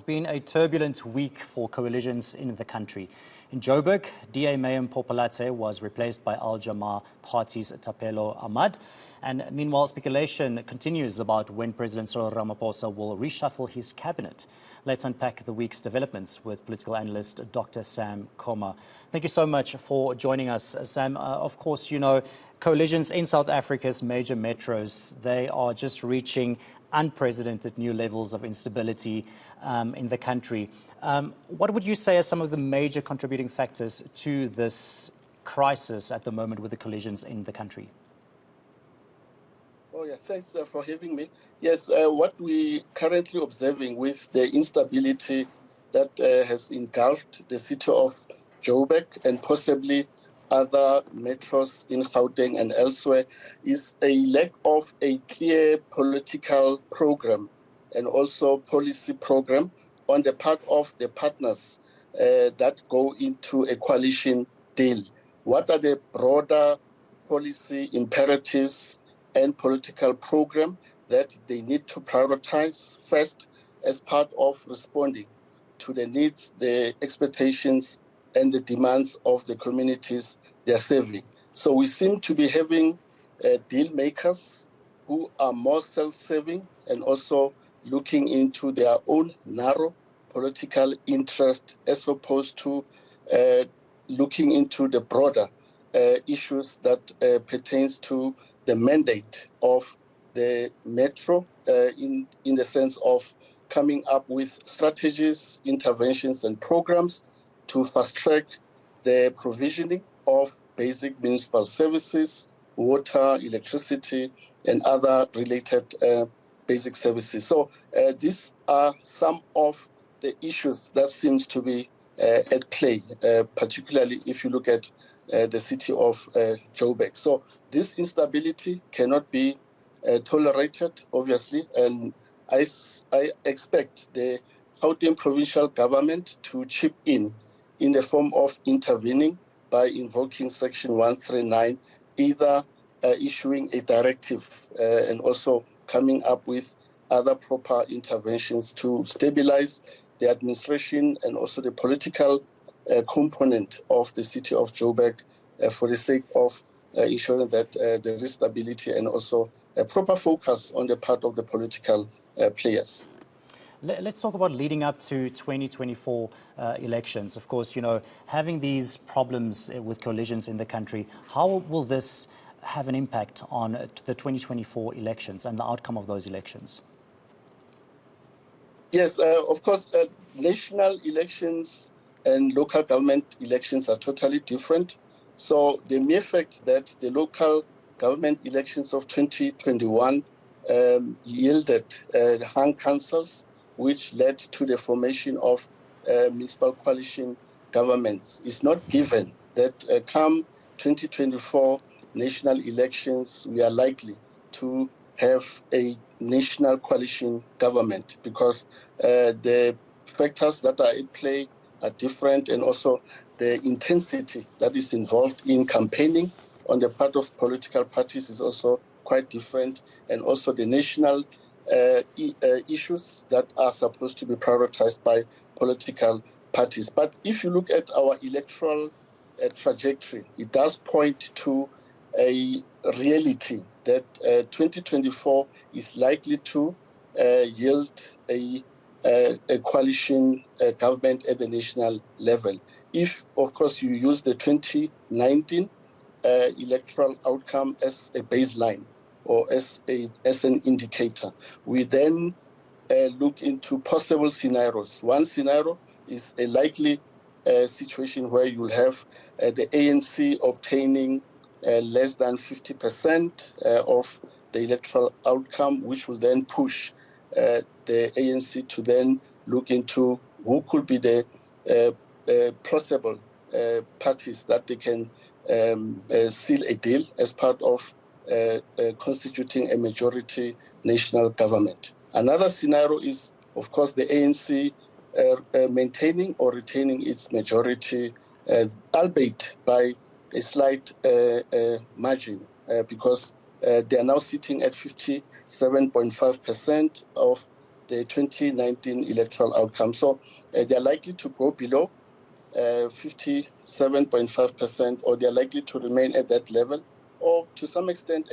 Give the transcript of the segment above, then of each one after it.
been a turbulent week for coalitions in the country. In Joburg, DA Mayor Popolate was replaced by Al Jama Party's Tapelo Ahmad. And meanwhile, speculation continues about when President Cyril Ramaphosa will reshuffle his cabinet. Let's unpack the week's developments with political analyst Dr. Sam Koma. Thank you so much for joining us, Sam. Of course, you know, coalitions in South Africa's major metros, they are just reaching unprecedented new levels of instability in the country. What would you say are some of the major contributing factors to this crisis at the moment with the coalitions in the country? Oh, yeah, thanks for having me. Yes, what we currently observing with the instability that has engulfed the city of Joburg and possibly other metros in Gauteng and elsewhere is a lack of a clear political program and also policy program on the part of the partners that go into a coalition deal. What are the broader policy imperatives and political program that they need to prioritize first as part of responding to the needs, the expectations, and the demands of the communities they're serving? So we seem to be having deal makers who are more self-serving and also looking into their own narrow political interest as opposed to looking into the broader issues that pertains to the mandate of the metro in the sense of coming up with strategies, interventions, and programs to fast-track the provisioning of basic municipal services, water, electricity, and other related basic services. So these are some of the issues that seems to be at play, particularly if you look at the city of Joburg. So this instability cannot be tolerated, obviously, and I expect the Gauteng provincial government to chip in the form of intervening by invoking Section 139, either issuing a directive and also coming up with other proper interventions to stabilize the administration and also the political component of the city of Joburg for the sake of ensuring that there is stability and also a proper focus on the part of the political players. Let's talk about leading up to 2024 elections. Of course, you know, having these problems with coalitions in the country, how will this have an impact on the 2024 elections and the outcome of those elections? Yes, of course, national elections and local government elections are totally different. So the mere fact that the local government elections of 2021 yielded hung councils, which led to the formation of municipal coalition governments, is not given that come 2024 national elections, we are likely to have a national coalition government because the factors that are at play are different, and also the intensity that is involved in campaigning on the part of political parties is also quite different, and also the national issues that are supposed to be prioritized by political parties. But if you look at our electoral trajectory, it does point to a reality that 2024 is likely to yield a coalition government at the national level. If, of course, you use the 2019 electoral outcome as a baseline or as an indicator, we then look into possible scenarios. One scenario is a likely situation where you'll have the ANC obtaining less than 50% of the electoral outcome, which will then push the ANC to then look into who could be the plausible parties that they can seal a deal as part of constituting a majority national government. Another scenario is, of course, the ANC maintaining or retaining its majority, albeit by a slight margin, because they are now sitting at 57.5% of the 2019 electoral outcome. So they're likely to go below 57.5%, or they're likely to remain at that level, or to some extent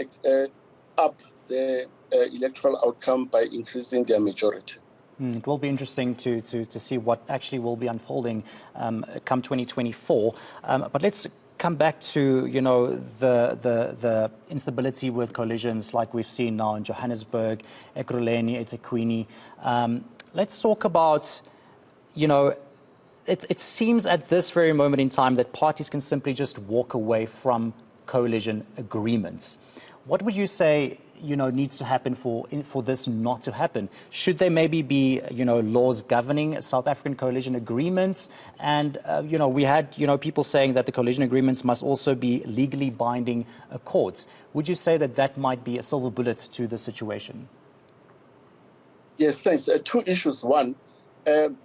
up the electoral outcome by increasing their majority. It will be interesting to see what actually will be unfolding come 2024. But let's come back to, you know, the instability with coalitions like we've seen now in Johannesburg, Ekurhuleni, eThekwini. Let's talk about, you know, it seems at this very moment in time that parties can simply just walk away from coalition agreements. What would you say, you know, needs to happen for this not to happen? Should there maybe be, you know, laws governing South African coalition agreements? And, you know, we had, you know, people saying that the coalition agreements must also be legally binding accords. Would you say that that might be a silver bullet to the situation? Yes, thanks. Two issues. One, there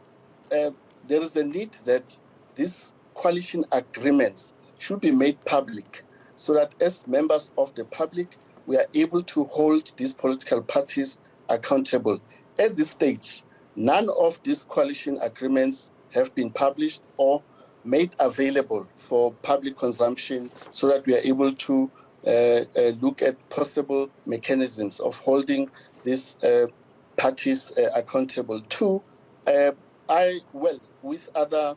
is a need that these coalition agreements should be made public, so that as members of the public, we are able to hold these political parties accountable. At this stage, none of these coalition agreements have been published or made available for public consumption, so that we are able to look at possible mechanisms of holding these parties accountable. Two, with other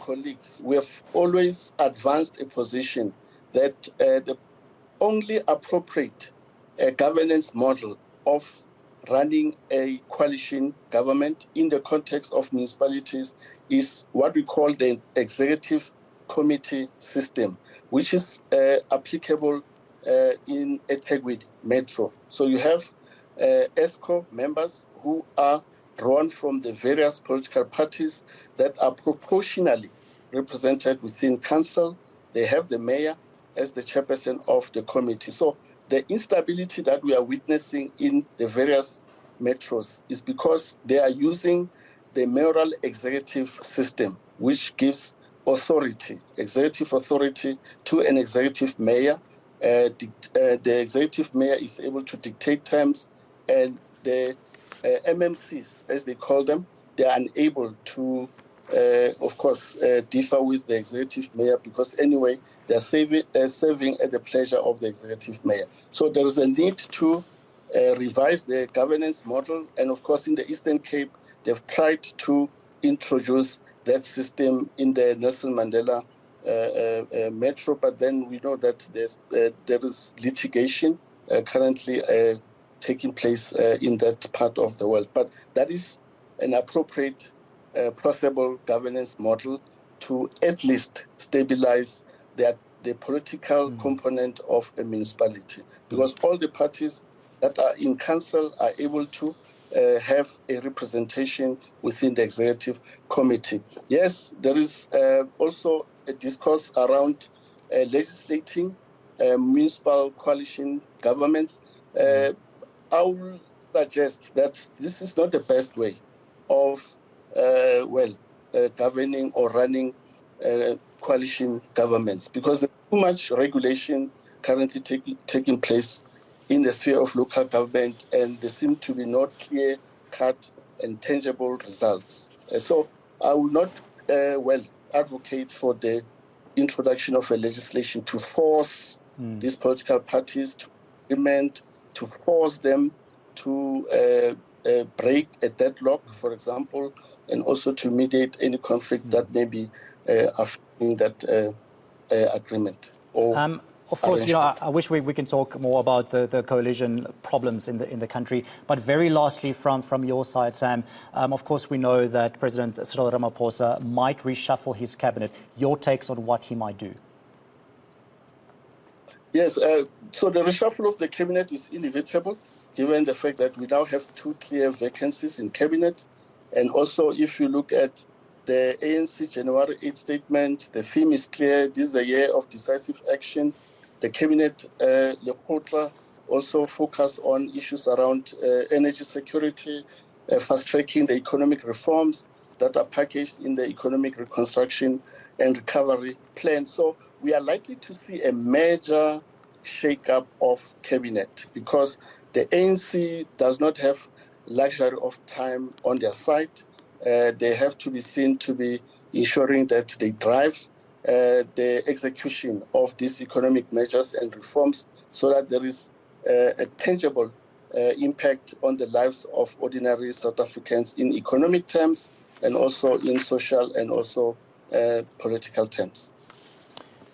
colleagues, we have always advanced a position that the only appropriate governance model of running a coalition government in the context of municipalities is what we call the executive committee system, which is applicable in eThekwini Metro. So you have ESCO members who are drawn from the various political parties that are proportionally represented within council. They have the mayor as the chairperson of the committee. So the instability that we are witnessing in the various metros is because they are using the mayoral executive system, which gives authority, executive authority to an executive mayor. The executive mayor is able to dictate terms, and the MMCs, as they call them, they are unable to, of course, differ with the executive mayor, because anyway, they're serving at the pleasure of the executive mayor. So there is a need to revise the governance model. And of course, in the Eastern Cape, they've tried to introduce that system in the Nelson Mandela Metro, but then we know that there is litigation currently taking place in that part of the world. But that is an appropriate possible governance model to at least stabilize the political component of a municipality, because all the parties that are in council are able to have a representation within the executive committee. Yes, there is also a discourse around legislating municipal coalition governments. I will suggest that this is not the best way of governing or running coalition governments, because there's too much regulation currently taking place in the sphere of local government, and there seem to be no clear-cut and tangible results. So I will not advocate for the introduction of a legislation to force these political parties to implement, to force them to break a deadlock, for example, and also to mediate any conflict that may be affecting that agreement. Of course, you know, I wish we can talk more about the coalition problems in the country. But very lastly, from your side, Sam, of course, we know that President Cyril Ramaphosa might reshuffle his cabinet. Your takes on what he might do? Yes, so the reshuffle of the cabinet is inevitable, given the fact that we now have two clear vacancies in cabinet. And also, if you look at the ANC January 8 statement, the theme is clear. This is a year of decisive action. The cabinet, Lekgotla, also focus on issues around energy security, fast-tracking the economic reforms that are packaged in the economic reconstruction and recovery plan. So we are likely to see a major shake-up of cabinet, because the ANC does not have luxury of time on their side. They have to be seen to be ensuring that they drive the execution of these economic measures and reforms so that there is a tangible impact on the lives of ordinary South Africans in economic terms and also in social and also political terms.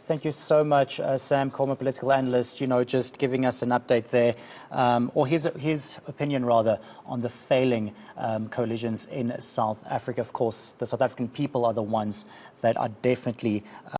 Thank you so much, Sam Koma, political analyst, just giving us an update there, or his opinion rather, on the failing coalitions in South Africa. Of course, the South African people are the ones that are definitely